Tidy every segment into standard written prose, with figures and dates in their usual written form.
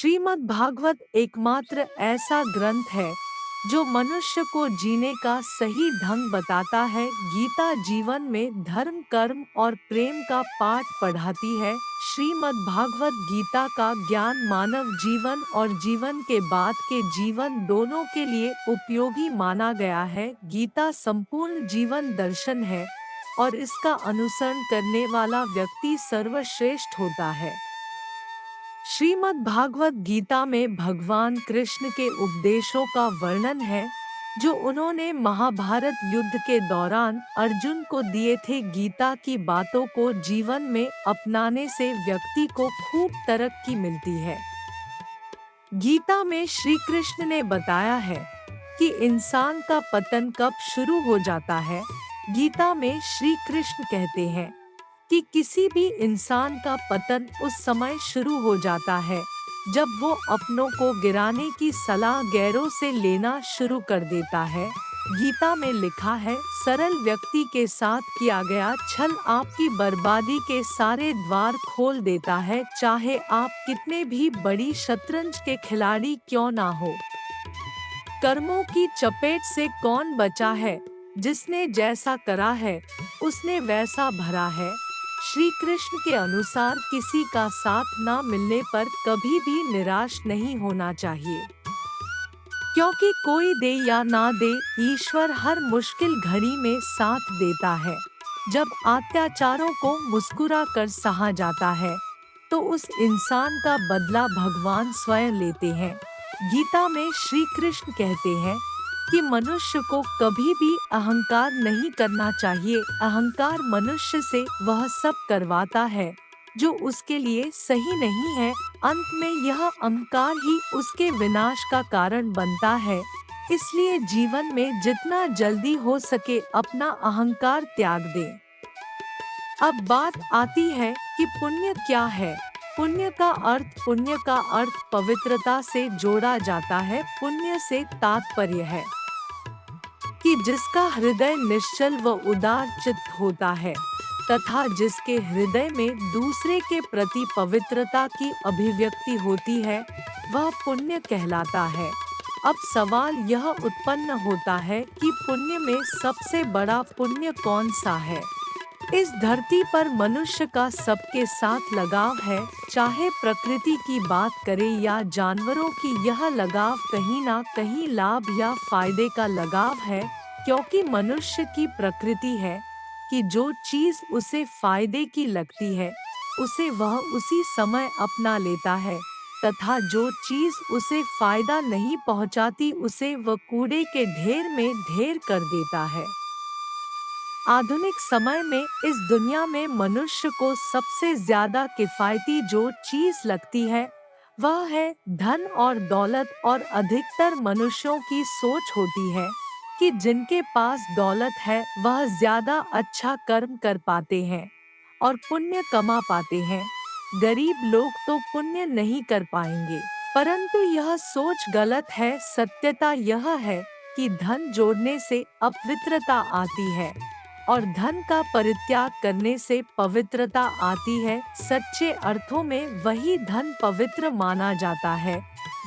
श्रीमद् भागवत एकमात्र ऐसा ग्रंथ है जो मनुष्य को जीने का सही ढंग बताता है। गीता जीवन में धर्म, कर्म और प्रेम का पाठ पढ़ाती है। श्रीमद् भागवत गीता का ज्ञान मानव जीवन और जीवन के बाद के जीवन दोनों के लिए उपयोगी माना गया है। गीता संपूर्ण जीवन दर्शन है और इसका अनुसरण करने वाला व्यक्ति सर्वश्रेष्ठ होता है। श्रीमद् भागवत गीता में भगवान कृष्ण के उपदेशों का वर्णन है जो उन्होंने महाभारत युद्ध के दौरान अर्जुन को दिए थे। गीता की बातों को जीवन में अपनाने से व्यक्ति को खूब तरक्की मिलती है। गीता में श्री कृष्ण ने बताया है कि इंसान का पतन कब शुरू हो जाता है। गीता में श्री कृष्ण कहते हैं कि किसी भी इंसान का पतन उस समय शुरू हो जाता है जब वो अपनों को गिराने की सलाह गैरों से लेना शुरू कर देता है। गीता में लिखा है, सरल व्यक्ति के साथ किया गया छल आपकी बर्बादी के सारे द्वार खोल देता है, चाहे आप कितने भी बड़ी शतरंज के खिलाड़ी क्यों ना हो। कर्मों की चपेट से कौन बचा है, जिसने जैसा करा है उसने वैसा भरा है। श्री कृष्ण के अनुसार किसी का साथ ना मिलने पर कभी भी निराश नहीं होना चाहिए, क्योंकि कोई दे या ना दे, ईश्वर हर मुश्किल घड़ी में साथ देता है। जब अत्याचारों को मुस्कुरा कर सहा जाता है तो उस इंसान का बदला भगवान स्वयं लेते हैं। गीता में श्री कृष्ण कहते हैं कि मनुष्य को कभी भी अहंकार नहीं करना चाहिए। अहंकार मनुष्य से वह सब करवाता है जो उसके लिए सही नहीं है। अंत में यह अहंकार ही उसके विनाश का कारण बनता है। इसलिए जीवन में जितना जल्दी हो सके अपना अहंकार त्याग दे। अब बात आती है कि पुण्य क्या है। पुण्य का अर्थ पवित्रता से जोड़ा जाता है। पुण्य से तात्पर्य है कि जिसका हृदय निश्चल व उदार चित्त होता है तथा जिसके हृदय में दूसरे के प्रति पवित्रता की अभिव्यक्ति होती है, वह पुण्य कहलाता है। अब सवाल यह उत्पन्न होता है कि पुण्य में सबसे बड़ा पुण्य कौन सा है। इस धरती पर मनुष्य का सबके साथ लगाव है, चाहे प्रकृति की बात करें या जानवरों की। यह लगाव कहीं ना कहीं लाभ या फायदे का लगाव है, क्योंकि मनुष्य की प्रकृति है कि जो चीज उसे फायदे की लगती है उसे वह उसी समय अपना लेता है, तथा जो चीज उसे फायदा नहीं पहुंचाती उसे वह कूड़े के ढेर में ढेर कर देता है। आधुनिक समय में इस दुनिया में मनुष्य को सबसे ज्यादा किफायती जो चीज लगती है वह है धन और दौलत। और अधिकतर मनुष्यों की सोच होती है कि जिनके पास दौलत है वह ज्यादा अच्छा कर्म कर पाते हैं और पुण्य कमा पाते हैं। गरीब लोग तो पुण्य नहीं कर पाएंगे, परंतु यह सोच गलत है। सत्यता यह है कि धन जोड़ने से अपवित्रता आती है और धन का परित्याग करने से पवित्रता आती है। सच्चे अर्थों में वही धन पवित्र माना जाता है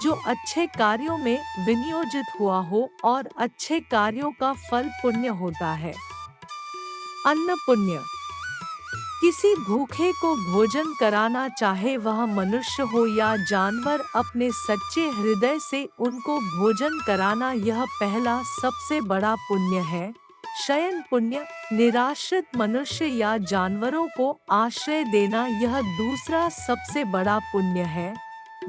जो अच्छे कार्यों में विनियोजित हुआ हो, और अच्छे कार्यों का फल पुण्य होता है। अन्न पुण्य। किसी भूखे को भोजन कराना, चाहे वह मनुष्य हो या जानवर, अपने सच्चे हृदय से उनको भोजन कराना यह पहला सबसे बड़ा पुण्य है। शयन पुण्य। निराश्रित मनुष्य या जानवरों को आश्रय देना यह दूसरा सबसे बड़ा पुण्य है।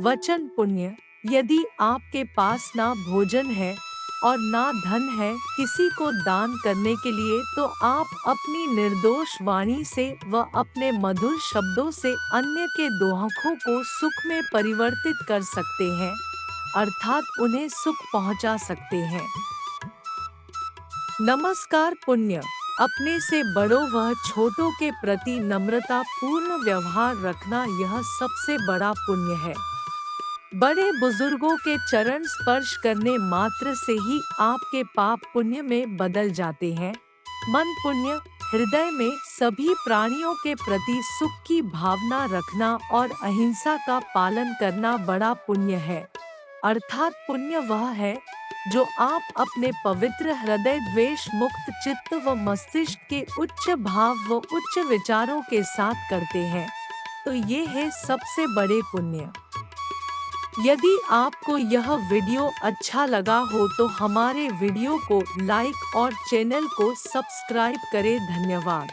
वचन पुण्य। यदि आपके पास ना भोजन है और ना धन है किसी को दान करने के लिए, तो आप अपनी निर्दोष वाणी से व अपने मधुर शब्दों से अन्य के दुखों को सुख में परिवर्तित कर सकते हैं, अर्थात उन्हें सुख पहुंचा सकते हैं। नमस्कार पुण्य। अपने से बड़ों व छोटों के प्रति नम्रता पूर्ण व्यवहार रखना यह सबसे बड़ा पुण्य है। बड़े बुजुर्गों के चरण स्पर्श करने मात्र से ही आपके पाप पुण्य में बदल जाते हैं। मन पुण्य। हृदय में सभी प्राणियों के प्रति सुख की भावना रखना और अहिंसा का पालन करना बड़ा पुण्य है। अर्थात पुण्य वह है जो आप अपने पवित्र हृदय, द्वेष मुक्त चित्त व मस्तिष्क के उच्च भाव व उच्च विचारों के साथ करते हैं। तो ये है सबसे बड़े पुण्य। यदि आपको यह वीडियो अच्छा लगा हो तो हमारे वीडियो को लाइक और चैनल को सब्सक्राइब करें। धन्यवाद।